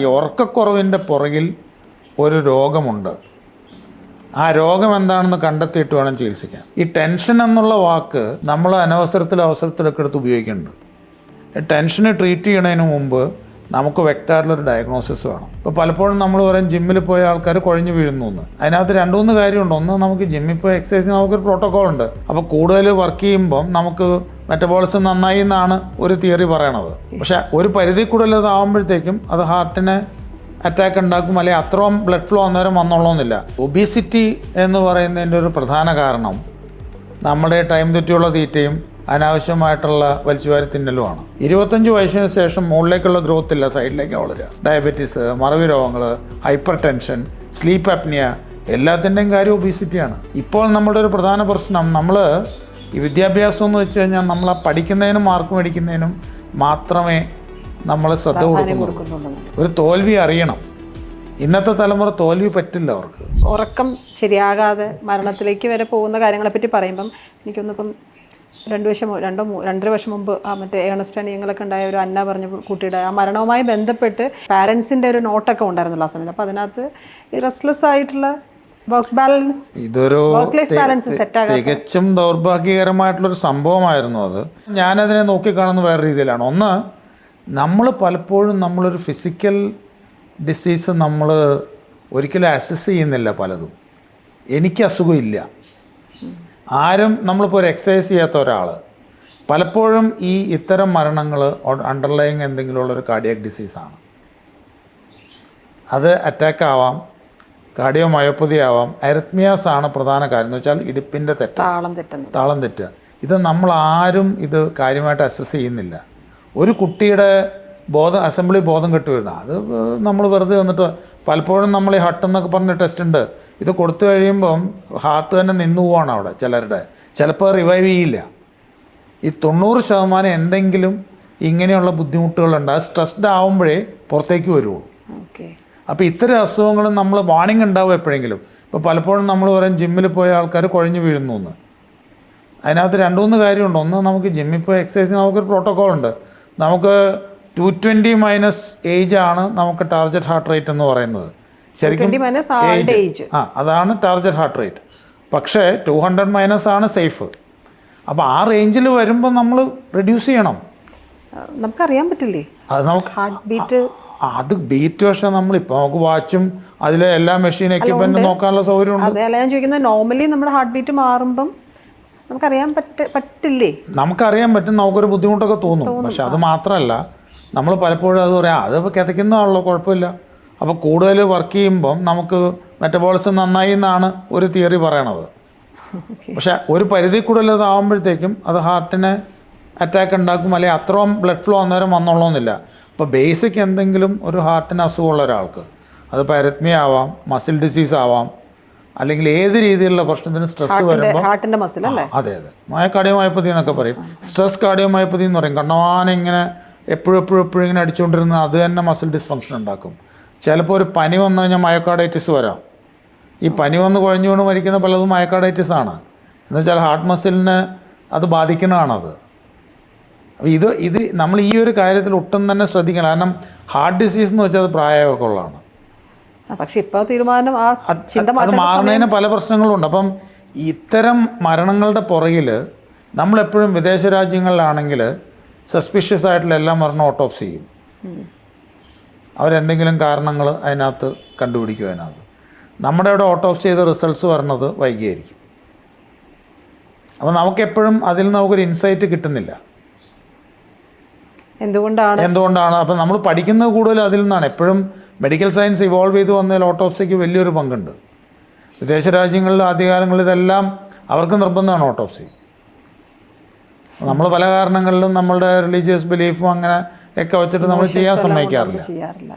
ഈ ഉറക്കക്കുറവിൻ്റെ പുറകിൽ ഒരു രോഗമുണ്ട്. ആ രോഗം എന്താണെന്ന് കണ്ടെത്തിയിട്ട് വേണം ചികിത്സിക്കാൻ. ഈ ടെൻഷൻ എന്നുള്ള വാക്ക് നമ്മൾ അവസരത്തിലൊക്കെ എടുത്ത് ഉപയോഗിക്കുന്നുണ്ട്. ടെൻഷന് ട്രീറ്റ് ചെയ്യണതിന് മുമ്പ് നമുക്ക് വ്യക്തമായിട്ടുള്ളൊരു ഡയഗ്നോസിസ് വേണം. ഇപ്പോൾ പലപ്പോഴും നമ്മൾ പറയും ജിമ്മിൽ പോയ ആൾക്കാർ കുഴഞ്ഞു വീഴുന്നു എന്ന്. അതിനകത്ത് 2-3 കാര്യമുണ്ട്. ഒന്ന്, നമുക്ക് ജിമ്മിൽ പോയി എക്സസൈസിന് നമുക്കൊരു പ്രോട്ടോക്കോൾ ഉണ്ട്. അപ്പോൾ കൂടുതൽ വർക്ക് ചെയ്യുമ്പം നമുക്ക് മെറ്റബോളിസം നന്നായി എന്നാണ് ഒരു തിയറി പറയണത്. പക്ഷേ ഒരു പരിധി കൂടുതൽ ഇതാകുമ്പോഴത്തേക്കും അത് ഹാർട്ടിന് അറ്റാക്ക് ഉണ്ടാക്കും, അല്ലെങ്കിൽ അത്രയും ബ്ലഡ് ഫ്ലോ അന്നേരം വന്നോളണമെന്നില്ല. ഒബീസിറ്റി എന്ന് പറയുന്നതിൻ്റെ ഒരു പ്രധാന കാരണം നമ്മുടെ ടൈം തെറ്റിയുള്ള തീറ്റയും അനാവശ്യമായിട്ടുള്ള വലിച്ചുവാരി തിന്നലുമാണ്. 25 വയസ്സിന് ശേഷം മുകളിലേക്കുള്ള ഗ്രോത്ത് ഇല്ല, സൈഡിലേക്ക് വളരുക. ഡയബറ്റീസ്, മറവി രോഗങ്ങൾ, ഹൈപ്പർ ടെൻഷൻ, സ്ലീപ്പ് അപ്നിയ, എല്ലാത്തിൻ്റെയും കാര്യം ഒബീസിറ്റിയാണ്. ഇപ്പോൾ നമ്മുടെ ഒരു പ്രധാന പ്രശ്നം, നമ്മൾ ഈ വിദ്യാഭ്യാസം എന്ന് വെച്ച് കഴിഞ്ഞാൽ നമ്മൾ ആ പഠിക്കുന്നതിനും മാർക്ക് മേടിക്കുന്നതിനും മാത്രമേ നമ്മൾ ശ്രദ്ധ കൊടുക്കുന്നുള്ളൂ. ഒരു തോൽവി അറിയണം. ഇന്നത്തെ തലമുറ തോൽവി പറ്റില്ല അവർക്ക്. ഉറക്കം ശരിയാകാതെ മരണത്തിലേക്ക് വരെ പോകുന്ന കാര്യങ്ങളെപ്പറ്റി പറയുമ്പം എനിക്കൊന്നിപ്പം 2-2.5 വർഷം മുമ്പ് മറ്റേ ഏണസ്റ്റ് ഞങ്ങളൊക്കെ ഉണ്ടായ ഒരു അന്ന പറഞ്ഞ കുട്ടിയുടെ ആ മരണവുമായി ബന്ധപ്പെട്ട് പാരൻസിൻ്റെ ഒരു നോട്ടൊക്കെ ഉണ്ടായിരുന്നല്ലോ ആ സമയത്ത്. അപ്പോൾ അതിനകത്ത് ഈ റെസ്റ്റ്ലെസ് ആയിട്ടുള്ള വർക്ക് ബാലൻസ്, ഇതൊരു സെറ്റാകാൻ തികച്ചും ദൗർഭാഗ്യകരമായിട്ടുള്ളൊരു സംഭവമായിരുന്നു അത്. ഞാനതിനെ നോക്കിക്കാണുന്ന വേറെ രീതിയിലാണ്. ഒന്ന്, നമ്മൾ പലപ്പോഴും നമ്മളൊരു ഫിസിക്കൽ ഡിസീസ് നമ്മൾ ഒരിക്കലും അസസ് ചെയ്യുന്നില്ല പലതും. എനിക്ക് അസുഖമില്ല. ആരും, നമ്മളിപ്പോൾ ഒരു എക്സസൈസ് ചെയ്യാത്ത ഒരാൾ പലപ്പോഴും ഇത്തരം മരണങ്ങൾ അണ്ടർലൈങ് എന്തെങ്കിലുമുള്ളൊരു കാർഡിയാക് ഡിസീസാണ്. അത് അറ്റാക്ക് ആവാം, കാർഡിയോ മയോപ്പതി ആവാം, അരിത്മിയാസ് ആണ് പ്രധാന കാര്യം. എന്ന് വെച്ചാൽ ഇടുപ്പിൻ്റെ താളം തെറ്റുക. ഇത് നമ്മളാരും ഇത് കാര്യമായിട്ട് അസസ് ചെയ്യുന്നില്ല. ഒരു കുട്ടിയുടെ അസംബ്ലി ബോധം കെട്ടു വരുന്ന അത് നമ്മൾ വെറുതെ വന്നിട്ട് പലപ്പോഴും നമ്മൾ ഈ ഹട്ട് എന്നൊക്കെ പറഞ്ഞ ടെസ്റ്റ് ഉണ്ട്. ഇത് കൊടുത്തു കഴിയുമ്പം ഹാർട്ട് തന്നെ നിന്നു പോവാണ് അവിടെ ചിലരുടെ. ചിലപ്പോൾ റിവൈവ് ചെയ്യില്ല. ഈ 90% എന്തെങ്കിലും ഇങ്ങനെയുള്ള ബുദ്ധിമുട്ടുകളുണ്ട്. അത് സ്ട്രെസ്ഡ് ആവുമ്പോഴേ പുറത്തേക്ക് വരുള്ളൂ. അപ്പോൾ ഇത്തരം അസുഖങ്ങൾ നമ്മൾ വാണിംഗ് ഉണ്ടാവും എപ്പോഴെങ്കിലും. ഇപ്പോൾ പലപ്പോഴും നമ്മൾ പറയും ജിമ്മിൽ പോയ ആൾക്കാർ കുഴഞ്ഞു വീഴുന്നു എന്ന്. അതിനകത്ത് 2-3 കാര്യമുണ്ട്. ഒന്ന്, നമുക്ക് ജിമ്മിൽ പോയി എക്സസൈസിന് നമുക്കൊരു പ്രോട്ടോക്കോൾ ഉണ്ട്. നമുക്ക് 220- ഏജ് ആണ് നമുക്ക് ടാർഗറ്റ് ഹാർട്ട് റേറ്റ് എന്ന് പറയുന്നത്. ശരിക്കും ഏജ് അതാണ് ടാർഗറ്റ് ഹാർട്ട് റേറ്റ്. പക്ഷേ 200- ആണ് സേഫ്. അപ്പോൾ ആ റേഞ്ചിൽ വരുമ്പോൾ നമ്മൾ റെഡ്യൂസ് ചെയ്യണം. നമുക്കറിയാൻ പറ്റില്ലേ അത് നമുക്ക് ഹാർട്ട് ബീറ്റ്? അത് ബീറ്റ് പക്ഷേ നമ്മളിപ്പോൾ നമുക്ക് വാച്ചും അതിലെ എല്ലാ മെഷീൻ എക്യുപ്മെന്റ് നോക്കാനുള്ള സൗകര്യമുണ്ട്. അതല്ല ഞാൻ ചോദിക്കുന്നത്, നോർമലി നമ്മുടെ ഹാർട്ട് ബീറ്റ് മാറുമ്പം നമുക്കറിയാൻ പറ്റില്ലേ? നമുക്കറിയാൻ പറ്റും, നമുക്കൊരു ബുദ്ധിമുട്ടൊക്കെ തോന്നും. പക്ഷെ അത് മാത്രമല്ല, നമ്മൾ പലപ്പോഴും അത് പറയാം അതിപ്പോൾ കിതയ്ക്കുന്നതാണല്ലോ, കുഴപ്പമില്ല. അപ്പോൾ കൂടുതൽ വർക്ക് ചെയ്യുമ്പം നമുക്ക് മെറ്റബോളിസം നന്നായി എന്നാണ് ഒരു തിയറി പറയണത്. പക്ഷേ ഒരു പരിധി കൂടുതൽ ഇതാകുമ്പോഴത്തേക്കും അത് ഹാർട്ടിന് അറ്റാക്ക് ഉണ്ടാക്കും, അല്ലെങ്കിൽ അത്രയും ബ്ലഡ് ഫ്ലോ അന്നേരം വന്നോളണമെന്നില്ല. അപ്പോൾ ബേസിക് എന്തെങ്കിലും ഒരു ഹാർട്ടിന് അസുഖമുള്ള ഒരാൾക്ക്, അതിപ്പോൾ അരിത്മിയ ആവാം, മസിൽ ഡിസീസ് ആവാം, അല്ലെങ്കിൽ ഏത് രീതിയിലുള്ള പ്രശ്നത്തിന് സ്ട്രെസ് വരുമ്പോൾ, അതെ കാർഡിയോ മയോപ്പതി എന്നൊക്കെ പറയും. സ്ട്രെസ് കാർഡിയോ മയോപ്പതി എന്ന് പറയും. കണ്ണവാനെ ഇങ്ങനെ എപ്പോഴും ഇങ്ങനെ അടിച്ചുകൊണ്ടിരുന്ന അത് തന്നെ മസിൽ ഡിസ്ഫങ്ഷൻ ഉണ്ടാക്കും. ചിലപ്പോൾ ഒരു പനി വന്നു കഴിഞ്ഞാൽ മയോകാർഡൈറ്റിസ് വരാം. ഈ പനി വന്ന് കുഴഞ്ഞു കൊണ്ട് മരിക്കുന്ന പലതും മയോകാർഡൈറ്റിസ് ആണ്. എന്ന് വെച്ചാൽ ഹാർട്ട് മസിലിന് അത് ബാധിക്കുന്നതാണത്. അപ്പോൾ ഇത് നമ്മൾ ഈ ഒരു കാര്യത്തിൽ ഒട്ടും തന്നെ ശ്രദ്ധിക്കണം. കാരണം ഹാർട്ട് ഡിസീസ് എന്ന് വെച്ചാൽ അത് പ്രായമായവർക്കുള്ളതാണ്. പക്ഷെ ഇപ്പോൾ തീരുമാനം അത് മാറുന്നതിന് പല പ്രശ്നങ്ങളുണ്ട്. അപ്പം ഇത്തരം മരണങ്ങളുടെ പുറകിൽ നമ്മളെപ്പോഴും വിദേശ രാജ്യങ്ങളിലാണെങ്കിൽ സസ്പീഷ്യസ് ആയിട്ടുള്ള എല്ലാ മരണവും ഓട്ടോപ്സി ചെയ്യും. അവരെന്തെങ്കിലും കാരണങ്ങൾ അതിനകത്ത് കണ്ടുപിടിക്കും. അതിനകത്ത് നമ്മുടെ ഇവിടെ ഓട്ടോപ്സി ചെയ്ത റിസൾട്ട്സ് വരണത് വൈകിയായിരിക്കും. അപ്പോൾ നമുക്കെപ്പോഴും അതിൽ നമുക്കൊരു ഇൻസൈറ്റ് കിട്ടുന്നില്ല. എന്തുകൊണ്ടാണ്? അപ്പം നമ്മൾ പഠിക്കുന്നത് കൂടുതലും അതിൽ നിന്നാണ്. എപ്പോഴും മെഡിക്കൽ സയൻസ് ഇവോൾവ് ചെയ്ത് വന്നതിൽ ഓട്ടോപ്സിക്ക് വലിയൊരു പങ്കുണ്ട്. വിദേശ രാജ്യങ്ങളിൽ ആദ്യകാലങ്ങളിൽ ഇതെല്ലാം അവർക്ക് നിർബന്ധമാണ് ഓട്ടോപ്സി. നമ്മൾ പല കാരണങ്ങളിലും നമ്മളുടെ റിലീജിയസ് ബിലീഫും അങ്ങനെ ഒക്കെ വെച്ചിട്ട് നമ്മൾ ചെയ്യാൻ സമ്മതിക്കാറില്ല.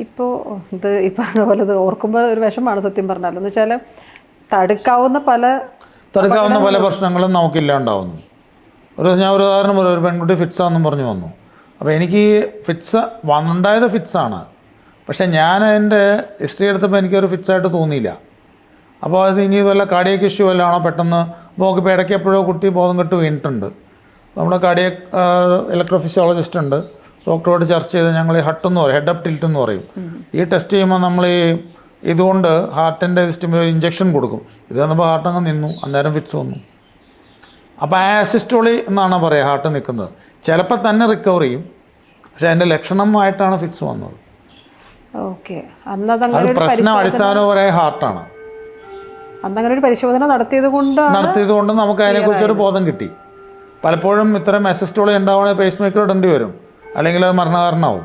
ഇപ്പോൾ ഈ പറഞ്ഞ പോലെ ഇത് ഓർക്കുമ്പോൾ ഒരു വിഷമാണ് സത്യം പറഞ്ഞാൽ. എന്ന് വെച്ചാൽ തടുക്കാവുന്ന പല പ്രശ്നങ്ങളും നമുക്കില്ലാണ്ടാവുന്നു. ഞാൻ ഒരു ഉദാഹരണം പറയാം. ഒരു പെൺകുട്ടി ഫിറ്റ്സാണെന്നും പറഞ്ഞു വന്നു. അപ്പോൾ എനിക്ക് ഉണ്ടായത് ഫിറ്റ്സാണ്. പക്ഷേ ഞാൻ എൻ്റെ ഹിസ്റ്ററി എടുത്തപ്പോൾ എനിക്കൊരു ഫിറ്റ്സായിട്ട് തോന്നിയില്ല. അപ്പോൾ അത് ഇനി വല്ല കാർഡിയക് ഇഷ്യൂ വല്ല ആണോ പെട്ടെന്ന് നോക്കിപ്പോൾ ഇടയ്ക്ക് എപ്പോഴോ കുട്ടി ബോധം കെട്ട് വീണിട്ടുണ്ട്. നമ്മുടെ കാർഡിയക് ഇലക്ട്രോഫിസിയോളജിസ്റ്റ് ഉണ്ട്, ഡോക്ടറോട് ചർച്ച ചെയ്ത് ഞങ്ങൾ ഈ ഹട്ടെന്ന് പറയും, ഹെഡ് അപ്പ് ടിൽറ്റ് എന്ന് പറയും. ഈ ടെസ്റ്റ് ചെയ്യുമ്പോൾ നമ്മൾ ഇതുകൊണ്ട് ഹാർട്ടിൻ്റെ സ്റ്റിമുലർ ഇഞ്ചക്ഷൻ കൊടുക്കും. ഇത് വന്നപ്പോൾ ഹാർട്ട് അങ്ങ് നിന്നു, അന്നേരം ഫിറ്റ്സ് വന്നു. അപ്പോൾ ആസിസ്റ്റോളി എന്നാണ് പറയുക ഹാർട്ട് നിൽക്കുന്നത്. ചിലപ്പോൾ തന്നെ റിക്കവർ ചെയ്യും, പക്ഷേ അതിൻ്റെ ലക്ഷണമായിട്ടാണ് ഫിറ്റ്സ് വന്നത്. ഓക്കെ, അത് പ്രശ്നം അടിസ്ഥാനപരമായ ഹാർട്ടാണ്. അന്നങ്ങനെ ഒരു പരിശോധന നടത്തിയത് കൊണ്ട് നമുക്ക് അതിനെക്കുറിച്ചൊരു ബോധം കിട്ടി. പലപ്പോഴും ഇത്തരം അസിസ്റ്റോളി ഉണ്ടാവുകയാണെങ്കിൽ പേസ് മേക്കർ ഇടേണ്ടി വരും, അല്ലെങ്കിൽ അത് മരണകാരണമാവും.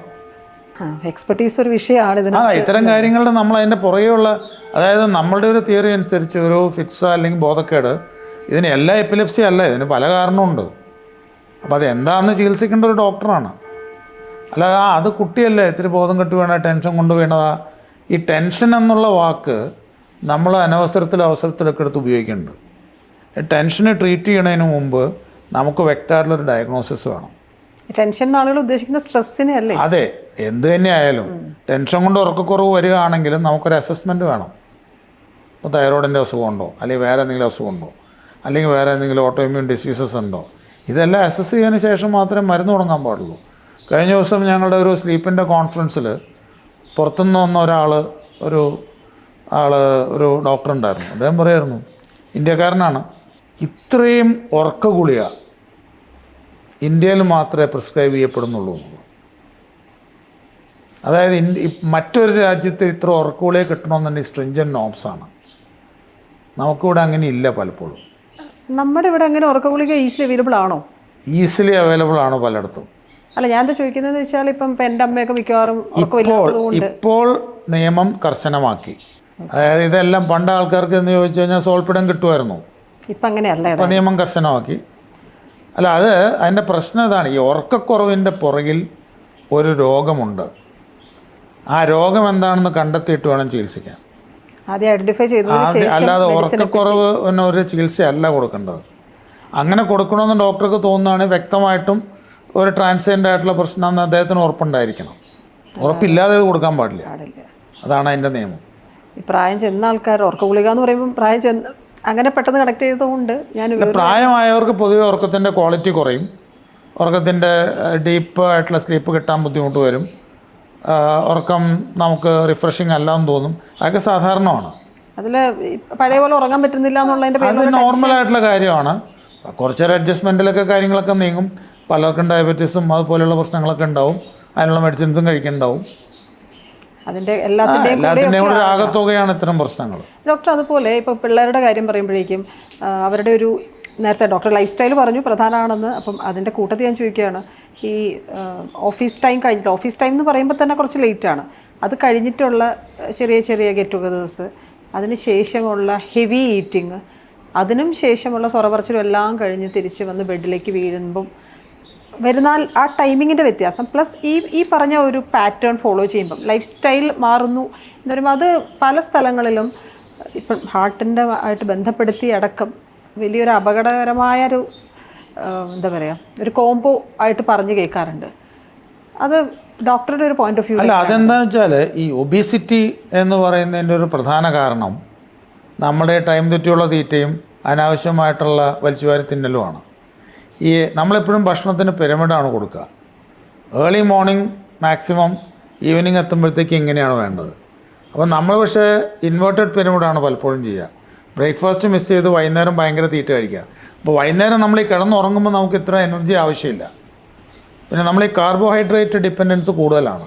എക്സ്പെർട്ടീസ് ഒരു വിഷയമാണ് ഇതിന്. ഇത്തരം കാര്യങ്ങളുടെ നമ്മൾ അതിൻ്റെ പുറകെയുള്ള, അതായത് നമ്മളുടെ ഒരു തിയറി അനുസരിച്ച് ഒരു ഫിറ്റ്സ് അല്ലെങ്കിൽ ബോധക്കേട് ഇതിന് എല്ലാ എപ്പിലെപ്സി അല്ല, ഇതിന് പല കാരണമുണ്ട്. അപ്പോൾ അത് എന്താണെന്ന് ചികിത്സിക്കേണ്ട ഒരു ഡോക്ടറാണ്. അല്ലാതെ അത് കുട്ടിയല്ലേ ഇത്തിരി ബോധം കെട്ട് വീണ ടെൻഷൻ കൊണ്ട് വീണതാ. ഈ ടെൻഷൻ എന്നുള്ള വാക്ക് നമ്മൾ അവസരത്തിലൊക്കെ എടുത്ത് ഉപയോഗിക്കുന്നുണ്ട്. ടെൻഷന് ട്രീറ്റ് ചെയ്യണതിന് മുമ്പ് നമുക്ക് വ്യക്തമായിട്ടുള്ളൊരു ഡയഗ്നോസിസ് വേണം. ടെൻഷൻ ആളുകൾ ഉദ്ദേശിക്കുന്ന സ്ട്രെസ്സിനെ അല്ലേ? അതെ, എന്ത് തന്നെ ആയാലും ടെൻഷൻ കൊണ്ട് ഉറക്കക്കുറവ് വരികയാണെങ്കിലും നമുക്കൊരു അസസ്മെൻറ്റ് വേണം. ഇപ്പോൾ തൈറോയിഡിൻ്റെ അസുഖമുണ്ടോ, അല്ലെങ്കിൽ വേറെ എന്തെങ്കിലും അസുഖമുണ്ടോ, അല്ലെങ്കിൽ വേറെ എന്തെങ്കിലും ഓട്ടോഇമ്മ്യൂൺ ഡിസീസസ് ഉണ്ടോ, ഇതെല്ലാം അസസ് ചെയ്തതിന് ശേഷം മാത്രമേ മരുന്ന് തുടങ്ങാൻ പാടുള്ളൂ. കഴിഞ്ഞ ദിവസം ഞങ്ങളുടെ ഒരു സ്ലീപ്പിൻ്റെ കോൺഫറൻസിൽ പുറത്തുനിന്ന് വന്ന ഒരു ഡോക്ടർ ഉണ്ടായിരുന്നു. അദ്ദേഹം പറയായിരുന്നു, ഇന്ത്യക്കാരനാണ്, ഇത്രയും ഉറക്ക ഗുളിക ഇന്ത്യയിൽ മാത്രമേ പ്രിസ്ക്രൈബ് ചെയ്യപ്പെടുന്നുള്ളൂ എന്നുള്ളത്. അതായത് മറ്റൊരു രാജ്യത്ത് ഇത്ര ഉറക്ക ഗുളിക കിട്ടണമെന്നുണ്ടെങ്കിൽ സ്ട്രിഞ്ചൻ നോബ്സാണ്. നമുക്കിവിടെ അങ്ങനെ ഇല്ല. പലപ്പോഴും നമ്മുടെ ഇവിടെ അങ്ങനെ ഉറക്ക ഗുളിക ഈസിലി അവൈലബിൾ ആണോ? ഈസിലി അവൈലബിൾ ആണ് പലയിടത്തും. അല്ല, ഞാൻ എന്താ ചോദിക്കുന്നതെന്ന് വെച്ചാൽ ഇപ്പം എൻ്റെ അമ്മയൊക്കെ മിക്കവാറും ഇപ്പോൾ നിയമം കർശനമാക്കി. അതായത് ഇതെല്ലാം പണ്ട് ആൾക്കാർക്ക് എന്ന് ചോദിച്ചു കഴിഞ്ഞാൽ സോൾപ്പിടം കിട്ടുമായിരുന്നു. ഇപ്പം അങ്ങനെയല്ല, ഇപ്പം നിയമം കർശനമാക്കി. അല്ല, അതിൻ്റെ പ്രശ്നം ഇതാണ്, ഈ ഉറക്കക്കുറവിൻ്റെ പുറകിൽ ഒരു രോഗമുണ്ട്. ആ രോഗം എന്താണെന്ന് കണ്ടെത്തിയിട്ട് വേണം ചികിത്സിക്കാൻ. ആദ്യം ഐഡൻറ്റിഫൈ ചെയ്തതിന് ശേഷം അല്ലാതെ ഉറക്കക്കുറവ് ഒരു ചികിത്സയല്ല കൊടുക്കേണ്ടത്. അങ്ങനെ കൊടുക്കണമെന്ന് ഡോക്ടർക്ക് തോന്നുകയാണെങ്കിൽ വ്യക്തമായിട്ടും ഒരു ട്രാൻസിയൻ്റ് ആയിട്ടുള്ള പ്രശ്നമെന്ന് അദ്ദേഹത്തിന് ഉറപ്പുണ്ടായിരിക്കണം. ഉറപ്പില്ലാതെ ഇത് കൊടുക്കാൻ പാടില്ല. അതാണ് അതിൻ്റെ നിയമം. ഈ പ്രായം ചെന്ന ആൾക്കാർ ഉറക്ക ഗുളിക എന്ന് പറയുമ്പോൾ പ്രായം ചെന്ന് അങ്ങനെ പെട്ടെന്ന് കണക്ട് ചെയ്തതുകൊണ്ട് പ്രായമായവർക്ക് പൊതുവെ ഉറക്കത്തിൻ്റെ ക്വാളിറ്റി കുറയും, ഉറക്കത്തിൻ്റെ ഡീപ്പ് ആയിട്ടുള്ള സ്ലീപ്പ് കിട്ടാൻ ബുദ്ധിമുട്ട് വരും, ഉറക്കം നമുക്ക് റിഫ്രഷിങ് അല്ലാന്ന് തോന്നും. അതൊക്കെ സാധാരണമാണ്. അതിൽ പഴയ പോലെ ഉറങ്ങാൻ പറ്റുന്നില്ല എന്നുള്ളതിൻ്റെ അത് നോർമലായിട്ടുള്ള കാര്യമാണ്. കുറച്ചൊരു അഡ്ജസ്റ്റ്മെൻറ്റിലൊക്കെ കാര്യങ്ങളൊക്കെ നീങ്ങും. പലർക്കും ഡയബറ്റീസും അതുപോലെയുള്ള പ്രശ്നങ്ങളൊക്കെ ഉണ്ടാവും, അതിനുള്ള മെഡിസിൻസും കഴിക്കുന്നുണ്ടാവും. അതിൻ്റെ എല്ലാത്തിൻ്റെയും കൂടെ ഒരു ആകത്തുകയാണ് ഇത്തരം പ്രശ്നങ്ങൾ. ഡോക്ടർ, അതുപോലെ ഇപ്പോൾ പിള്ളേരുടെ കാര്യം പറയുമ്പോഴേക്കും അവരുടെ ഒരു നേരത്തെ ഡോക്ടർ ലൈഫ് സ്റ്റൈൽ പറഞ്ഞു പ്രധാനമാണെന്ന്. അപ്പം അതിൻ്റെ കൂട്ടത്തിൽ ഞാൻ ചോദിക്കുകയാണ്, ഈ ഓഫീസ് ടൈം എന്ന് പറയുമ്പോൾ തന്നെ കുറച്ച് ലേറ്റാണ്, അത് കഴിഞ്ഞിട്ടുള്ള ചെറിയ ചെറിയ ഗെറ്റ് ടുഗദേഴ്സ്, അതിന് ശേഷമുള്ള ഹെവി ഈറ്റിങ്, അതിനും ശേഷമുള്ള സ്വറപറച്ചിലും എല്ലാം കഴിഞ്ഞ് തിരിച്ച് വന്ന് ബെഡിലേക്ക് വീഴുമ്പം വരുന്ന ആ ടൈമിങ്ങിൻ്റെ വ്യത്യാസം, പ്ലസ് ഈ പറഞ്ഞ ഒരു പാറ്റേൺ ഫോളോ ചെയ്യുമ്പം ലൈഫ് സ്റ്റൈൽ മാറുന്നു എന്ന് പറയുമ്പോൾ അത് പല സ്ഥലങ്ങളിലും ഇപ്പം ഹാർട്ടിൻ്റെ ആയിട്ട് ബന്ധപ്പെടുത്തി അടക്കം വലിയൊരു അപകടകരമായൊരു എന്താ പറയുക ഒരു കോംബോ ആയിട്ട് പറഞ്ഞു കേൾക്കാറുണ്ട്. അത് ഡോക്ടറുടെ ഒരു പോയിന്റ് ഓഫ് വ്യൂ. അല്ല, അതെന്താണെന്ന് വെച്ചാൽ ഈ ഒബീസിറ്റി എന്ന് പറയുന്നതിൻ്റെ ഒരു പ്രധാന കാരണം നമ്മുടെ ടൈം തെറ്റിയുള്ള തീറ്റയും അനാവശ്യമായിട്ടുള്ള വലിച്ചുവാരി തിന്നലുമാണ്. ഈ നമ്മളെപ്പോഴും ഭക്ഷണത്തിന് പിരമിഡാണ് കൊടുക്കുക. ഏർലി മോർണിംഗ് മാക്സിമം, ഈവനിങ് എത്തുമ്പോഴത്തേക്ക് ഇങ്ങനെയാണ് വേണ്ടത്. അപ്പോൾ നമ്മൾ പക്ഷേ ഇൻവേർട്ടഡ് പിരമിഡാണ് പലപ്പോഴും ചെയ്യുക. ബ്രേക്ക്ഫാസ്റ്റ് മിസ് ചെയ്ത് വൈകുന്നേരം ഭയങ്കര തീറ്റ കഴിക്കുക. അപ്പോൾ വൈകുന്നേരം നമ്മൾ ഈ കിടന്നുറങ്ങുമ്പോൾ നമുക്ക് ഇത്ര എനർജി ആവശ്യമില്ല. പിന്നെ നമ്മൾ ഈ കാർബോഹൈഡ്രേറ്റ് ഡിപ്പെൻഡൻസ് കൂടുതലാണ്.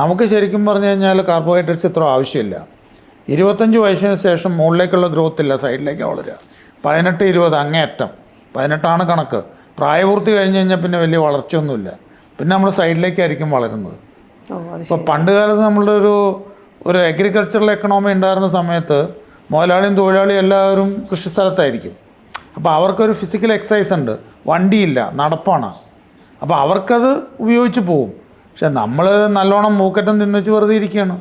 നമുക്ക് ശരിക്കും പറഞ്ഞു കഴിഞ്ഞാൽ കാർബോഹൈഡ്രേറ്റ്സ് ഇത്ര ആവശ്യമില്ല. 25 വയസ്സിന് ശേഷം മുകളിലേക്കുള്ള ഗ്രോത്ത് ഇല്ല, സൈഡിലേക്ക് വളരുക. 18-20 അങ്ങേയറ്റം, 18 കണക്ക്. പ്രായപൂർത്തി കഴിഞ്ഞ് കഴിഞ്ഞാൽ പിന്നെ വലിയ വളർച്ചയൊന്നുമില്ല, പിന്നെ നമ്മൾ സൈഡിലേക്കായിരിക്കും വളരുന്നത്. ഇപ്പോൾ പണ്ട് കാലത്ത് നമ്മളുടെ ഒരു അഗ്രികൾച്ചറൽ എക്കണോമി ഉണ്ടായിരുന്ന സമയത്ത് മുതലാളിയും തൊഴിലാളിയും എല്ലാവരും കൃഷിസ്ഥലത്തായിരിക്കും. അപ്പോൾ അവർക്കൊരു ഫിസിക്കൽ എക്സസൈസ് ഉണ്ട്, വണ്ടിയില്ല, നടപ്പാണ്. അപ്പോൾ അവർക്കത് ഉപയോഗിച്ച് പോവും. പക്ഷെ നമ്മൾ നല്ലോണം മൂക്കറ്റം തിന്നുവെച്ച് വെറുതെ ഇരിക്കുകയാണ്.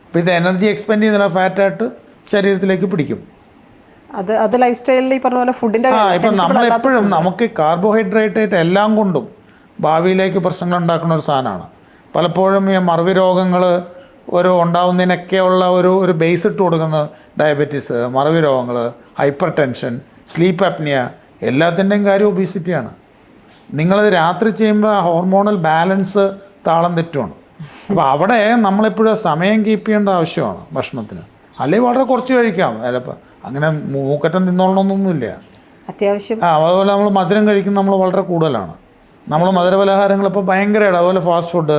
അപ്പോൾ ഇത് എനർജി എക്സ്പെൻഡ് ചെയ്യുന്നില്ല, ഫാറ്റായിട്ട് ശരീരത്തിലേക്ക് പിടിക്കും. അത് ലൈഫ് സ്റ്റൈലിൽ ഈ പറഞ്ഞ പോലെ ഫുഡിൻ്റെ ഇപ്പം നമ്മളെപ്പോഴും നമുക്ക് കാർബോഹൈഡ്രേറ്റ് എല്ലാം കൊണ്ടും ഭാവിയിലേക്ക് പ്രശ്നങ്ങൾ ഉണ്ടാക്കുന്ന ഒരു സാധനമാണ്. പലപ്പോഴും ഈ മറവി രോഗങ്ങൾ ഉണ്ടാവുന്നതിനൊക്കെയുള്ള ഒരു ബേസ് ഇട്ട് കൊടുക്കുന്നത് ഡയബറ്റീസ്, മറവി രോഗങ്ങൾ, ഹൈപ്പർ ടെൻഷൻ, സ്ലീപ്പ് അപ്നിയ, എല്ലാത്തിൻ്റെയും കാര്യം ഒബീസിറ്റിയാണ്. നിങ്ങളത് രാത്രി ചെയ്യുമ്പോൾ ആ ഹോർമോണൽ ബാലൻസ് താളം തെറ്റുമാണ്. അപ്പോൾ അവിടെ നമ്മളെപ്പോഴും സമയം കീപ്പ് ചെയ്യേണ്ട ആവശ്യമാണ് ഭക്ഷണത്തിന്. അല്ലെങ്കിൽ വളരെ കുറച്ച് കഴിക്കാം, ചിലപ്പോൾ അങ്ങനെ മൂക്കറ്റം തിന്നോളണമെന്നൊന്നുമില്ല. അത്യാവശ്യം അതുപോലെ നമ്മൾ മധുരം കഴിക്കുന്നത് നമ്മൾ വളരെ കൂടുതലാണ്. നമ്മൾ മധുരപലഹാരങ്ങൾ ഇപ്പോൾ ഭയങ്കരമായിട്ട്, അതുപോലെ ഫാസ്റ്റ് ഫുഡ്,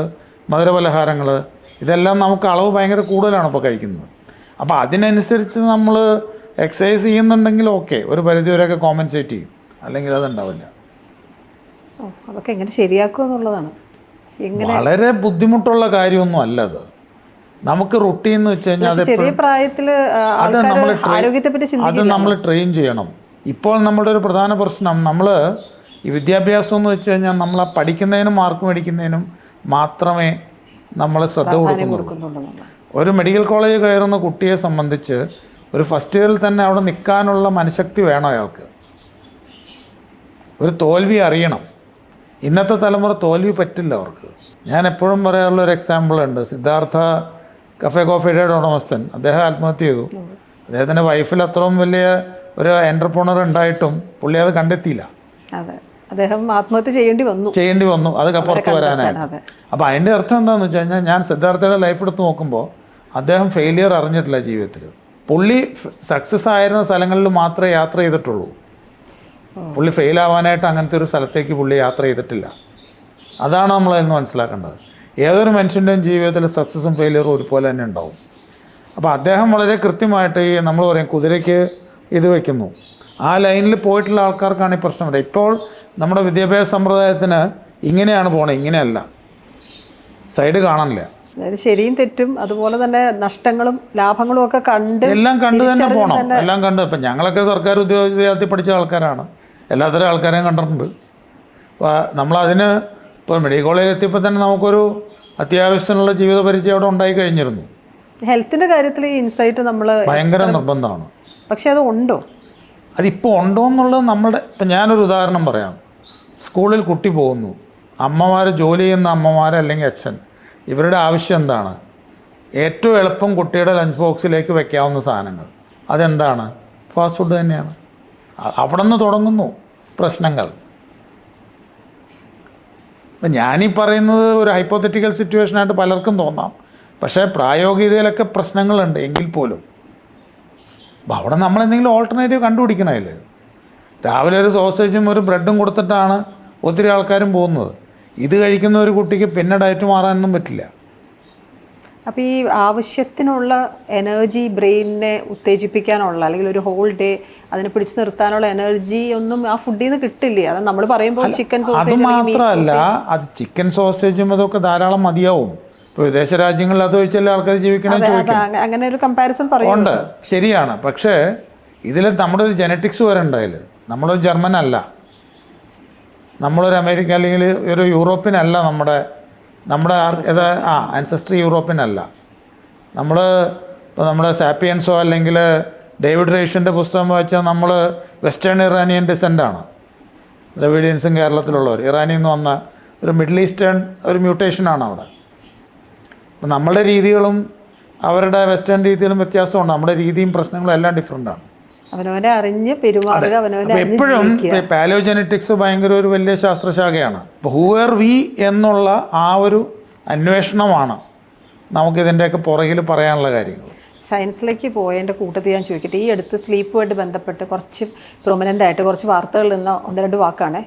മധുരപലഹാരങ്ങൾ, ഇതെല്ലാം നമുക്ക് അളവ് ഭയങ്കര കൂടുതലാണ് ഇപ്പോൾ കഴിക്കുന്നത്. അപ്പോൾ അതിനനുസരിച്ച് നമ്മൾ എക്സസൈസ് ചെയ്യുന്നുണ്ടെങ്കിൽ ഓക്കെ, ഒരു പരിധിവരെയൊക്കെ കോമ്പൻസേറ്റ് ചെയ്യും, അല്ലെങ്കിൽ അതുണ്ടാവില്ല. അതൊക്കെ എങ്ങനെ ശരിയാക്കുക എന്നുള്ളതാണ്. വളരെ ബുദ്ധിമുട്ടുള്ള കാര്യമൊന്നും അല്ലത്. നമുക്ക് റുട്ടീൻ എന്ന് വെച്ച് കഴിഞ്ഞാൽ ചെറിയ പ്രായത്തിൽ അത് നമ്മൾ ട്രെയിൻ ചെയ്യണം. ഇപ്പോൾ നമ്മുടെ ഒരു പ്രധാന പ്രശ്നം, നമ്മൾ ഈ വിദ്യാഭ്യാസം എന്ന് വെച്ച് കഴിഞ്ഞാൽ നമ്മൾ ആ പഠിക്കുന്നതിനും മാർക്ക് മേടിക്കുന്നതിനും മാത്രമേ നമ്മൾ ശ്രദ്ധ കൊടുക്കുന്നുള്ളൂ. ഒരു മെഡിക്കൽ കോളേജ് കയറുന്ന കുട്ടിയെ സംബന്ധിച്ച് ഒരു ഫസ്റ്റ് ഇയറിൽ തന്നെ അവിടെ നിൽക്കാനുള്ള മനഃശക്തി വേണം അയാൾക്ക്. ഒരു തോൽവി അറിയണം. ഇന്നത്തെ തലമുറ തോൽവി പറ്റില്ല അവർക്ക്. ഞാൻ എപ്പോഴും പറയാറുള്ള ഒരു എക്സാമ്പിൾ ഉണ്ട്. സിദ്ധാർത്ഥ കഫേ കോഫിയുടെ ഉടമസ്ഥൻ, അദ്ദേഹം ആത്മഹത്യ ചെയ്തു. അദ്ദേഹത്തിൻ്റെ വൈഫിൽ അത്രയും വലിയ ഒരു എൻ്റർപ്രണർ ഉണ്ടായിട്ടും പുള്ളി അത് കണ്ടെത്തിയില്ല. അദ്ദേഹം ആത്മഹത്യ ചെയ്യേണ്ടി വന്നു അത് പുറത്ത് വരാനായിട്ട്. അപ്പോൾ അതിൻ്റെ അർത്ഥം എന്താണെന്ന് വെച്ച് കഴിഞ്ഞാൽ, ഞാൻ സിദ്ധാർത്ഥയുടെ ലൈഫ് എടുത്ത് നോക്കുമ്പോൾ അദ്ദേഹം ഫെയിലിയർ അറിഞ്ഞിട്ടില്ല ജീവിതത്തിൽ. പുള്ളി സക്സസ് ആയിരുന്ന സ്ഥലങ്ങളിൽ മാത്രമേ യാത്ര ചെയ്തിട്ടുള്ളൂ. പുള്ളി ഫെയിലാവാനായിട്ട് അങ്ങനത്തെ ഒരു സ്ഥലത്തേക്ക് പുള്ളി യാത്ര ചെയ്തിട്ടില്ല. അതാണ് നമ്മളതിന് മനസ്സിലാക്കേണ്ടത്. ഏതൊരു മനുഷ്യൻ്റെയും ജീവിതത്തിൽ സക്സസും ഫെയിലിയറും ഒരുപോലെ തന്നെ ഉണ്ടാവും. അപ്പോൾ അദ്ദേഹം വളരെ കൃത്യമായിട്ട് ഈ നമ്മൾ പറയും കുതിരയ്ക്ക് ഇത് വയ്ക്കുന്നു, ആ ലൈനിൽ പോയിട്ടുള്ള ആൾക്കാർക്കാണ് ഈ പ്രശ്നം വരിക. ഇപ്പോൾ നമ്മുടെ വിദ്യാഭ്യാസ സമ്പ്രദായത്തിന് ഇങ്ങനെയാണ് പോണത്, ഇങ്ങനെയല്ല, സൈഡ് കാണാനില്ല. അതായത് ശരിയും തെറ്റും അതുപോലെ തന്നെ നഷ്ടങ്ങളും ലാഭങ്ങളും ഒക്കെ എല്ലാം കണ്ട് തന്നെ പോകണം. എല്ലാം കണ്ട്. ഇപ്പം ഞങ്ങളൊക്കെ സർക്കാർ വിദ്യാർത്ഥി പഠിച്ച ആൾക്കാരാണ്, എല്ലാത്തരം ആൾക്കാരെയും കണ്ടിട്ടുണ്ട്. അപ്പോൾ നമ്മളതിന് ഇപ്പോൾ മെഡിക്കൽ കോളേജിൽ എത്തിയപ്പോൾ തന്നെ നമുക്കൊരു അത്യാവശ്യത്തിനുള്ള ജീവിത പരിചയം അവിടെ ഉണ്ടായി കഴിഞ്ഞിരുന്നു. ഹെൽത്തിൻ്റെ കാര്യത്തിൽ ഈ ഇൻസൈറ്റ് നമ്മൾ ഭയങ്കര നിർബന്ധമാണ്. പക്ഷെ അത് ഉണ്ടോ, അതിപ്പോൾ ഉണ്ടോ എന്നുള്ളത് നമ്മുടെ, ഇപ്പം ഞാനൊരു ഉദാഹരണം പറയാം. സ്കൂളിൽ കുട്ടി പോകുന്നു, അമ്മമാർ, ജോലി ചെയ്യുന്ന അമ്മമാർ അല്ലെങ്കിൽ അച്ഛൻ, ഇവരുടെ ആവശ്യം എന്താണ്? ഏറ്റവും എളുപ്പം കുട്ടിയുടെ ലഞ്ച് ബോക്സിലേക്ക് വെക്കാവുന്ന സാധനങ്ങൾ അതെന്താണ്? ഫാസ്റ്റ് ഫുഡ് തന്നെയാണ്. അവിടെ നിന്ന് തുടങ്ങുന്നു പ്രശ്നങ്ങൾ. അപ്പം ഞാനീ പറയുന്നത് ഒരു ഹൈപ്പോത്തറ്റിക്കൽ സിറ്റുവേഷനായിട്ട് പലർക്കും തോന്നാം, പക്ഷേ പ്രായോഗികതയിലൊക്കെ പ്രശ്നങ്ങളുണ്ട് എങ്കിൽ പോലും. അപ്പോൾ അവിടെ നമ്മളെന്തെങ്കിലും ഓൾട്ടർനേറ്റീവ് കണ്ടുപിടിക്കണതിൽ. രാവിലെ ഒരു സോസേജും ഒരു ബ്രെഡും കൊടുത്തിട്ടാണ് ഒത്തിരി ആൾക്കാരും പോകുന്നത്. ഇത് കഴിക്കുന്ന ഒരു കുട്ടിക്ക് പിന്നെ ഡയറ്റ് മാറാനൊന്നും പറ്റില്ല. അപ്പോൾ ഈ ആവശ്യത്തിനുള്ള എനർജി ബ്രെയിനിനെ ഉത്തേജിപ്പിക്കാനുള്ള, അല്ലെങ്കിൽ ഒരു ഹോൾ ഡേ അതിനെ പിടിച്ചു നിർത്താനുള്ള എനർജി ഒന്നും ആ ഫുഡിൽ നിന്ന് കിട്ടില്ലേ? അത് നമ്മൾ പറയുമ്പോൾ ചിക്കൻ സോസേജ്, അത് മാത്രമല്ല, അത് ചിക്കൻ സോസേജും അതൊക്കെ ധാരാളം മതിയാവും. ഇപ്പോൾ വിദേശ രാജ്യങ്ങളിൽ അത് കഴിച്ചല്ലേ ആൾക്കാർ ജീവിക്കണമെന്ന് ചോദിക്കും. അങ്ങനെ ഒരു കമ്പാരിസൺ ഉണ്ട്, ശരിയാണ്. പക്ഷേ ഇതിൽ നമ്മുടെ ഒരു ജനറ്റിക്സ് വരെ ഉണ്ടായില്ല. നമ്മളൊരു ജർമ്മൻ അല്ല, നമ്മളൊരു അമേരിക്ക അല്ലെങ്കിൽ ഒരു യൂറോപ്യൻ അല്ല. നമ്മുടെ ആൻസസ്ട്രി യൂറോപ്യൻ അല്ല. ഇപ്പോൾ നമ്മുടെ സാപ്പിയൻസോ അല്ലെങ്കിൽ ഡേവിഡ് റേഷ്യൻ്റെ പുസ്തകം വായിച്ചാൽ നമ്മൾ വെസ്റ്റേൺ ഇറാനിയൻ ഡിസെൻ്റാണ്. ദ്രവിഡിയൻസും കേരളത്തിലുള്ളവർ ഇറാനിൽ നിന്ന് വന്ന ഒരു മിഡിൽ ഈസ്റ്റേൺ ഒരു മ്യൂട്ടേഷനാണ് അവിടെ. അപ്പോൾ നമ്മുടെ രീതികളും അവരുടെ വെസ്റ്റേൺ രീതികളും വ്യത്യാസമുണ്ട്. നമ്മുടെ രീതിയും പ്രശ്നങ്ങളും എല്ലാം ഡിഫറെൻ്റാണ്. അവനവനെ അറിഞ്ഞ് പെരുമാറുക. എപ്പോഴും പാലിയോജെനറ്റിക്സ് ഭയങ്കര ഒരു വലിയ ശാസ്ത്രശാഖയാണ്. ഇപ്പോൾ ഹൂവർ വി എന്നുള്ള ആ ഒരു അന്വേഷണമാണ് നമുക്കിതിൻ്റെയൊക്കെ പുറകിൽ പറയാനുള്ള കാര്യങ്ങൾ. സയൻസിലേക്ക് പോയതിൻ്റെ കൂട്ടത്തിൽ ഞാൻ ചോദിക്കട്ടെ, ഈ അടുത്ത് സ്ലീപ്പുമായിട്ട് ബന്ധപ്പെട്ട് കുറച്ച് പ്രൊമിനൻ്റ് ആയിട്ട് കുറച്ച് വാർത്തകളിൽ നിന്ന് 1-2 വാക്കാണ്.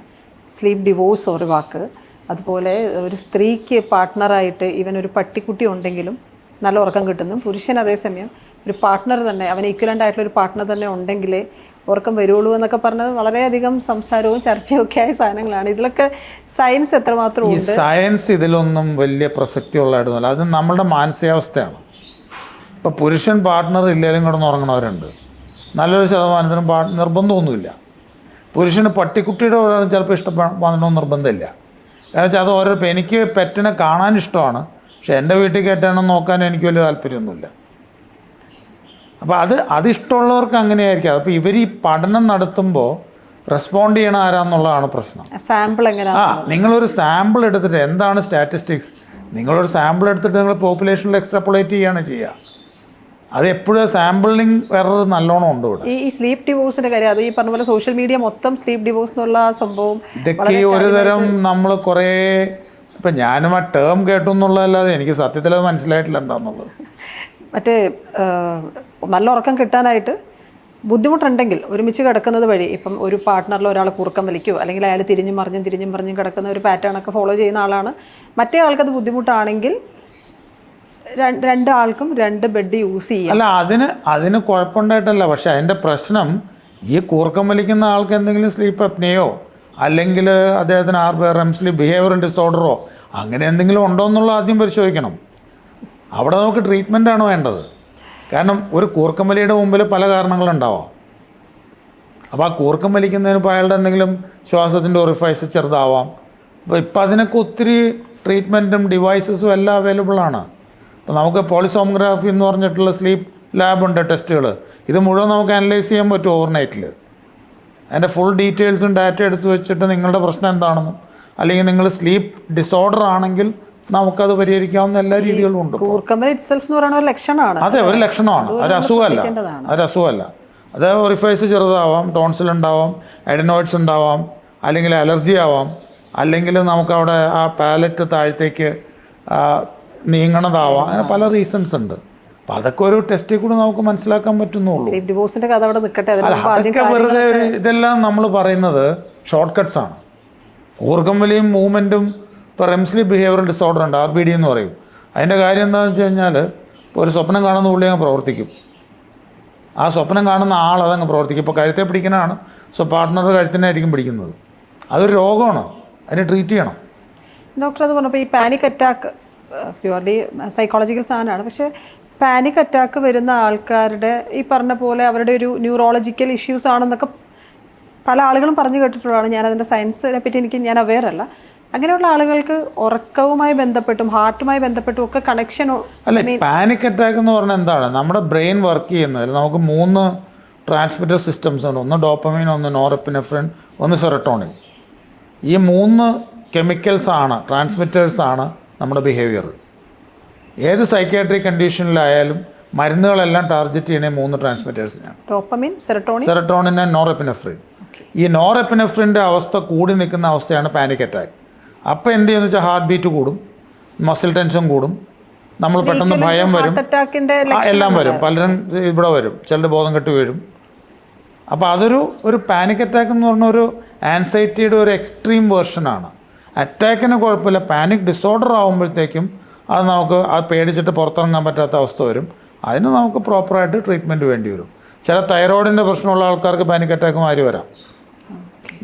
സ്ലീപ്പ് ഡിവോഴ്സ് ഒരു വാക്ക്, അതുപോലെ ഒരു സ്ത്രീക്ക് പാർട്ട്ണറായിട്ട് ഇവൻ ഒരു പട്ടിക്കുട്ടി ഉണ്ടെങ്കിലും നല്ല ഉറക്കം കിട്ടുന്നു, പുരുഷൻ അതേസമയം ഒരു പാർട്ട്ണർ തന്നെ, അവന് ഈക്വലൻ്റ് ആയിട്ടുള്ള ഒരു പാർട്ട്ണർ തന്നെ ഉണ്ടെങ്കിലേ ഉറക്കം വരുള്ളൂ എന്നൊക്കെ പറഞ്ഞത് വളരെയധികം സംസാരവും ചർച്ചയും ഒക്കെ ആയ സാധനങ്ങളാണ്. ഇതിലൊക്കെ സയൻസ് എത്രമാത്രം ഉണ്ട്? സയൻസ് ഇതിലൊന്നും വലിയ പ്രസക്തിയുള്ളതായിട്ടൊന്നുമില്ല. അത് നമ്മളുടെ മാനസികാവസ്ഥയാണ്. ഇപ്പോൾ പുരുഷൻ പാർട്ട്ണർ ഇല്ലെങ്കിലും കിടന്ന് ഉറങ്ങണവരുണ്ട്. നല്ലൊരു ശതമാനത്തിനും നിർബന്ധമൊന്നുമില്ല. പുരുഷന് പട്ടിക്കുട്ടിയുടെ ചിലപ്പോൾ ഇഷ്ടപ്പെടണമെന്ന് നിർബന്ധമില്ല. കാരണം വെച്ചാൽ അത് ഓരോ, എനിക്ക് പെറ്റിനെ കാണാൻ ഇഷ്ടമാണ്, പക്ഷെ എൻ്റെ വീട്ടിൽ കയറ്റാണെന്ന് നോക്കാൻ എനിക്ക് വലിയ താല്പര്യമൊന്നുമില്ല. അപ്പോൾ അതിഷ്ടമുള്ളവർക്ക് അങ്ങനെയായിരിക്കും. അപ്പോൾ ഇവർ ഈ പഠനം നടത്തുമ്പോൾ റെസ്പോണ്ട് ചെയ്യണ ആരാന്നുള്ളതാണ് പ്രശ്നം. സാമ്പിൾ എങ്ങനെയാണ്? നിങ്ങളൊരു സാമ്പിൾ എടുത്തിട്ട്, എന്താണ് സ്റ്റാറ്റിസ്റ്റിക്സ്? നിങ്ങളൊരു സാമ്പിൾ എടുത്തിട്ട് നിങ്ങൾ പോപ്പുലേഷനിൽ എക്സ്ട്രാപ്പുലേറ്റ് ചെയ്യുകയാണ് ചെയ്യുക. അത് എപ്പോഴും സാമ്പിളിങ് എറർ നല്ലോണം ഉണ്ട് ഇവിടെ. ഈ സ്ലീപ്പ് ഡിവോഴ്സിന്റെ കാര്യം, അത് ഈ പറഞ്ഞ പോലെ സോഷ്യൽ മീഡിയ മൊത്തം സ്ലീപ്പ് ഡിവോഴ്സ് എന്നുള്ള സംഭവം ഇതൊക്കെ ഒരു തരം നമ്മൾ കുറേ ഇപ്പം ഞാനും ആ ടേം കേട്ടു എന്നുള്ളതല്ലാതെ എനിക്ക് സത്യത്തിൽ അത് മനസ്സിലായിട്ടില്ല എന്താണെന്നുള്ളത്. മറ്റേ നല്ല ഉറക്കം കിട്ടാനായിട്ട് ബുദ്ധിമുട്ടുണ്ടെങ്കിൽ ഒരുമിച്ച് കിടക്കുന്നത് വഴി, ഇപ്പം ഒരു പാർട്ട്ണറിൽ ഒരാൾ കുറുക്കം വലിക്കുകയോ അല്ലെങ്കിൽ അയാൾ തിരിഞ്ഞും മറിഞ്ഞും കിടക്കുന്ന ഒരു പാറ്റേൺ ഒക്കെ ഫോളോ ചെയ്യുന്ന ആളാണ്, മറ്റേ ആൾക്കത് ബുദ്ധിമുട്ടാണെങ്കിൽ രണ്ടാൾക്കും 2 ബെഡ് യൂസ് ചെയ്യാം. അല്ല, അതിന് കുഴപ്പമുണ്ടായിട്ടല്ല. പക്ഷെ അതിൻ്റെ പ്രശ്നം ഈ കൂർക്കം വലിക്കുന്ന ആൾക്ക് എന്തെങ്കിലും സ്ലീപ്പ് അപ്നിയോ അല്ലെങ്കിൽ അദ്ദേഹത്തിന് REM സ്ലീപ്പ് ബിഹേവിയറൽ ഡിസോർഡറോ അങ്ങനെ എന്തെങ്കിലും ഉണ്ടോ എന്നുള്ള ആദ്യം പരിശോധിക്കണം. അവിടെ നമുക്ക് ട്രീറ്റ്മെൻറ്റാണ് വേണ്ടത്. കാരണം ഒരു കൂർക്കം വലിയുടെ മുമ്പിൽ പല കാരണങ്ങളുണ്ടാവാം. അപ്പോൾ ആ കൂർക്കം വലിക്കുന്നതിന് ഇപ്പോൾ അയാളുടെ എന്തെങ്കിലും ശ്വാസത്തിൻ്റെ ഒറിഫൈസ് ചെറുതാവാം. അപ്പോൾ ഇപ്പം അതിനൊക്കെ ഒത്തിരി ട്രീറ്റ്മെൻറ്റും ഡിവൈസസും എല്ലാം അവൈലബിൾ ആണ്. അപ്പോൾ നമുക്ക് പോളിസോമോഗ്രാഫി എന്ന് പറഞ്ഞിട്ടുള്ള സ്ലീപ്പ് ലാബുണ്ട്, ടെസ്റ്റുകൾ. ഇത് മുഴുവൻ നമുക്ക് അനലൈസ് ചെയ്യാൻ പറ്റും ഓവർനൈറ്റിൽ. അതിൻ്റെ ഫുൾ ഡീറ്റെയിൽസും ഡാറ്റ എടുത്തു വെച്ചിട്ട് നിങ്ങളുടെ പ്രശ്നം എന്താണെന്നും അല്ലെങ്കിൽ നിങ്ങൾ സ്ലീപ്പ് ഡിസോർഡർ ആണെങ്കിൽ നമുക്കത് പരിഹരിക്കാവുന്ന എല്ലാ രീതികളും ഉണ്ട്. അതെ, ഒരു ലക്ഷണമാണ്, ഒരു അസുഖമല്ല. അത് ഒറിഫൈസ് ചെറുതാവാം, ടോൺസിൽ ഉണ്ടാവാം, അഡിനോയിഡ്സ് ഉണ്ടാവാം, അല്ലെങ്കിൽ അലർജി ആവാം, അല്ലെങ്കിൽ നമുക്കവിടെ ആ പാലറ്റ് താഴത്തേക്ക് നീങ്ങണതാവാം. അങ്ങനെ പല റീസൺസ് ഉണ്ട്. അപ്പം അതൊക്കെ ഒരു ടെസ്റ്റിൽ കൂടെ നമുക്ക് മനസ്സിലാക്കാൻ പറ്റുന്നുള്ളൂ. അതൊക്കെ വെറുതെ ഇതെല്ലാം നമ്മൾ പറയുന്നത് ഷോർട്ട് കട്ട്സ് ആണ്. കൂർക്കം വലിയും മൂവ്മെൻറ്റും ഇപ്പോൾ REM സ്ലീപ്പ് ബിഹേവിയറൽ ഡിസോർഡർ ഉണ്ട്, RBD എന്ന് പറയും. അതിൻ്റെ കാര്യം എന്താണെന്ന് വെച്ച് കഴിഞ്ഞാൽ ഇപ്പോൾ ഒരു സ്വപ്നം കാണുന്ന പുള്ളി അങ്ങ് പ്രവർത്തിക്കും. ആ സ്വപ്നം കാണുന്ന ആൾ അതങ്ങ് പ്രവർത്തിക്കും. ഇപ്പോൾ കഴുത്തെ പിടിക്കുന്നതാണ്, സോ പാർട്ട്ണറുടെ കഴുത്തിനായിരിക്കും പിടിക്കുന്നത്. അതൊരു രോഗമാണ്, അതിനെ ട്രീറ്റ് ചെയ്യണം. ഡോക്ടർ അത് പറഞ്ഞപ്പോൾ ഈ പാനിക് അറ്റാക്ക് പ്യുവർലി സൈക്കോളജിക്കൽ സാധനമാണ്. പക്ഷേ പാനിക് അറ്റാക്ക് വരുന്ന ആൾക്കാരുടെ ഈ പറഞ്ഞ പോലെ അവരുടെ ഒരു ന്യൂറോളജിക്കൽ ഇഷ്യൂസ് ആണെന്നൊക്കെ പല ആളുകളും പറഞ്ഞു കേട്ടിട്ടുള്ളതാണ്. ഞാനതിൻ്റെ സയൻസിനെ പറ്റി ഞാൻ അവെയർ അല്ല. അങ്ങനെയുള്ള ആളുകൾക്ക് ഉറക്കവുമായി ബന്ധപ്പെട്ടും ഹാർട്ടുമായി ബന്ധപ്പെട്ടും ഒക്കെ കണക്ഷൻ അല്ല. പാനിക് അറ്റാക്ക് എന്ന് പറഞ്ഞാൽ എന്താണ്? നമ്മുടെ ബ്രെയിൻ വർക്ക് ചെയ്യുന്നതിൽ നമുക്ക് 3 ട്രാൻസ്മിറ്റർ സിസ്റ്റംസ് ഉണ്ട്. ഒന്ന് ഡോപ്പമൈൻ, ഒന്ന് നോറെപ്പിനെഫ്രിൻ, ഒന്ന് സെറട്ടോണിൻ. ഈ 3 കെമിക്കൽസാണ്, ട്രാൻസ്മിറ്റേഴ്സാണ് നമ്മുടെ ബിഹേവിയർ. ഏത് സൈക്യാട്രിക് കണ്ടീഷനിലായാലും മരുന്നുകളെല്ലാം ടാർഗറ്റ് ചെയ്യണേ 3 ട്രാൻസ്മിറ്റേഴ്സിനാണ്: ഡോപ്പമൈൻ, സെറട്ടോണിൻ ആൻഡ് നോറെപ്പിനെഫ്രിൻ. ഈ നോറെപ്പിനെഫ്രിൻ്റെ അവസ്ഥ കൂടി നിൽക്കുന്ന അവസ്ഥയാണ് പാനിക് അറ്റാക്ക്. അപ്പോൾ എന്ത് ചെയ്യുന്നു വെച്ചാൽ ഹാർട്ട് ബീറ്റ് കൂടും, മസിൽ ടെൻഷൻ കൂടും, നമ്മൾ പെട്ടെന്ന് ഭയം വരും, എല്ലാം വരും. പലരും ഇവിടെ വരും, ചിലർ ബോധം കെട്ട് വീഴും. അപ്പോൾ ഒരു പാനിക് അറ്റാക്ക് എന്ന് പറഞ്ഞ ഒരു ആൻസൈറ്റിയുടെ ഒരു എക്സ്ട്രീം വേർഷനാണ്. അറ്റാക്കിന് കുഴപ്പമില്ല, പാനിക് ഡിസോർഡർ ആകുമ്പോഴത്തേക്കും അത് നമുക്ക് അത് പേടിച്ചിട്ട് പുറത്തിറങ്ങാൻ പറ്റാത്ത അവസ്ഥ വരും. അതിന് നമുക്ക് പ്രോപ്പറായിട്ട് ട്രീറ്റ്മെൻറ്റ് വേണ്ടി വരും. ചില തൈറോയിഡിൻ്റെ പ്രശ്നമുള്ള ആൾക്കാർക്ക് പാനിക് അറ്റാക്ക് മാറി വരാം.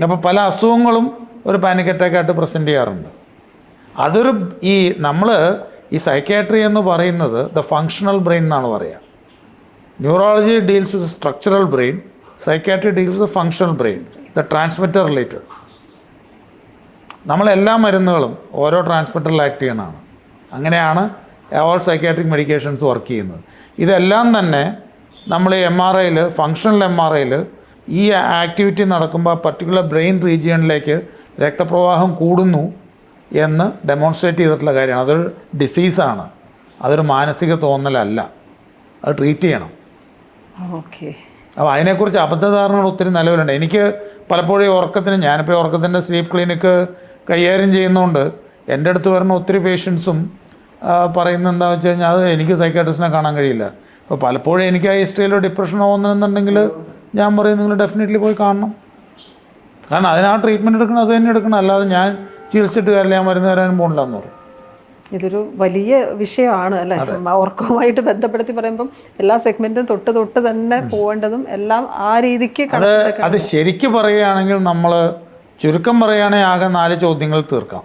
അപ്പോൾ പല അസുഖങ്ങളും ഒരു പാനിക് അറ്റാക്കായിട്ട് പ്രസൻറ്റ് ചെയ്യാറുണ്ട്. നമ്മൾ ഈ സൈക്യാട്രി എന്ന് പറയുന്നത് ദ ഫങ്ഷണൽ ബ്രെയിൻ എന്നാണ് പറയുക. Neurology deals with structural brain, psychiatry deals with functional brain, the transmitter related. നമ്മളെല്ലാ മരുന്നുകളും ഓരോ ട്രാൻസ്മിറ്ററിൽ ആക്ട് ചെയ്യണതാണ്. അങ്ങനെയാണ് ഓൾ സൈക്യാട്രിക് മെഡിക്കേഷൻസ് വർക്ക് ചെയ്യുന്നത്. ഇതെല്ലാം തന്നെ നമ്മൾ MRIയിൽ, ഫങ്ഷണൽ MRIയിൽ ഈ ആക്ടിവിറ്റി നടക്കുമ്പോൾ പർട്ടിക്കുലർ ബ്രെയിൻ റീജിയണിലേക്ക് രക്തപ്രവാഹം കൂടുന്നു എന്ന് ഡെമോൺസ്ട്രേറ്റ് ചെയ്തിട്ടുള്ള കാര്യമാണ്. അതൊരു ഡിസീസാണ്, അതൊരു മാനസിക തോന്നലല്ല. അത് ട്രീറ്റ് ചെയ്യണം. ഓക്കെ. അപ്പോൾ അതിനെക്കുറിച്ച് അബദ്ധധാരണകൾ ഒത്തിരി നിലവിലുണ്ട്. എനിക്ക് പലപ്പോഴും ഞാനിപ്പോൾ ഉറക്കത്തിൻ്റെ സ്ലീപ്പ് ക്ലിനിക്ക് കൈകാര്യം ചെയ്യുന്നതുകൊണ്ട് എൻ്റെ അടുത്ത് വരുന്ന ഒത്തിരി പേഷ്യൻസും പറയുന്നത് എന്താണെന്ന് വെച്ച് കഴിഞ്ഞാൽ അത് എനിക്ക് സൈക്കാട്രിസ്റ്റിനെ കാണാൻ കഴിയില്ല. അപ്പോൾ പലപ്പോഴും എനിക്ക് ആ ഹിസ്റ്ററിയിലോ ഡിപ്രഷനോ വന്നെന്നുണ്ടെങ്കിൽ ഞാൻ പറയും നിങ്ങൾ ഡെഫിനറ്റ്ലി പോയി കാണണം. കാരണം അതിനാ ട്രീറ്റ്മെൻറ്റ് എടുക്കണം, അത് തന്നെ എടുക്കണം. അല്ലാതെ ഞാൻ ചികിത്സിച്ചിട്ട് കാര്യമില്ല, ഞാൻ മരുന്ന് തരാനും പോകണില്ല എന്ന് പറയും. ഇതൊരു വലിയ വിഷയമാണ് അല്ലേ? ഉറക്കവുമായിട്ട് ബന്ധപ്പെടുത്തി പറയുമ്പം എല്ലാ സെഗ്മെൻറ്റും തൊട്ട് തന്നെ പോകേണ്ടതും എല്ലാം ആ രീതിക്ക് അത് ശരിക്കും പറയുകയാണെങ്കിൽ നമ്മൾ ചുരുക്കം പറയുകയാണെങ്കിൽ ആകെ 4 ചോദ്യങ്ങൾ തീർക്കാം.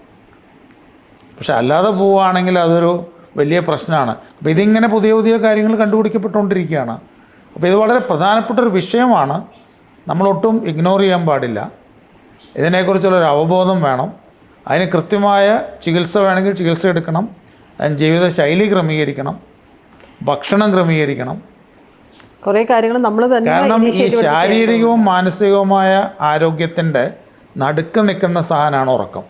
പക്ഷെ അല്ലാതെ പോവുകയാണെങ്കിൽ അതൊരു വലിയ പ്രശ്നമാണ്. അപ്പോൾ ഇതിങ്ങനെ പുതിയ കാര്യങ്ങൾ കണ്ടുപിടിക്കപ്പെട്ടുകൊണ്ടിരിക്കുകയാണ്. അപ്പോൾ ഇത് വളരെ പ്രധാനപ്പെട്ടൊരു വിഷയമാണ്, നമ്മളൊട്ടും ഇഗ്നോർ ചെയ്യാൻ പാടില്ല. ഇതിനെക്കുറിച്ചുള്ളൊരു അവബോധം വേണം. അതിന് കൃത്യമായ ചികിത്സ വേണമെങ്കിൽ ചികിത്സ എടുക്കണം. അതിന് ജീവിതശൈലി ക്രമീകരിക്കണം, ഭക്ഷണം ക്രമീകരിക്കണം. കുറേ കാര്യങ്ങൾ നമ്മൾ തന്നെ. കാരണം ഈ ശാരീരികവും മാനസികവുമായ ആരോഗ്യത്തിൻ്റെ നടുക്ക് നിൽക്കുന്ന സാധനമാണ് ഉറക്കം.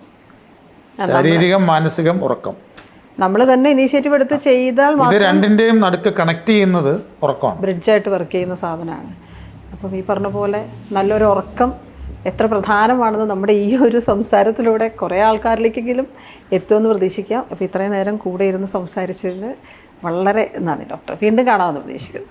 ശാരീരികം, മാനസികം, ഉറക്കം. നമ്മൾ തന്നെ ഇനീഷ്യേറ്റീവ് എടുത്ത് ചെയ്താൽ ഇത് രണ്ടിൻ്റെയും നടുക്ക് കണക്ട് ചെയ്യുന്നത് ഉറക്കമാണ്. ബ്രിഡ്ജായിട്ട് വർക്ക് ചെയ്യുന്ന സാധനമാണ്. അപ്പം ഈ പറഞ്ഞ പോലെ നല്ലൊരു ഉറക്കം എത്ര പ്രധാനമാണെന്ന് നമ്മുടെ ഈ ഒരു സംസാരത്തിലൂടെ കുറേ ആൾക്കാരിലേക്കെങ്കിലും എത്തുമെന്ന് പ്രതീക്ഷിക്കാം. അപ്പോൾ ഇത്രയും നേരം കൂടെ ഇരുന്ന് സംസാരിച്ചതിന് വളരെ നന്ദി ഡോക്ടർ. വീണ്ടും കാണാമെന്ന് പ്രതീക്ഷിക്കുന്നു.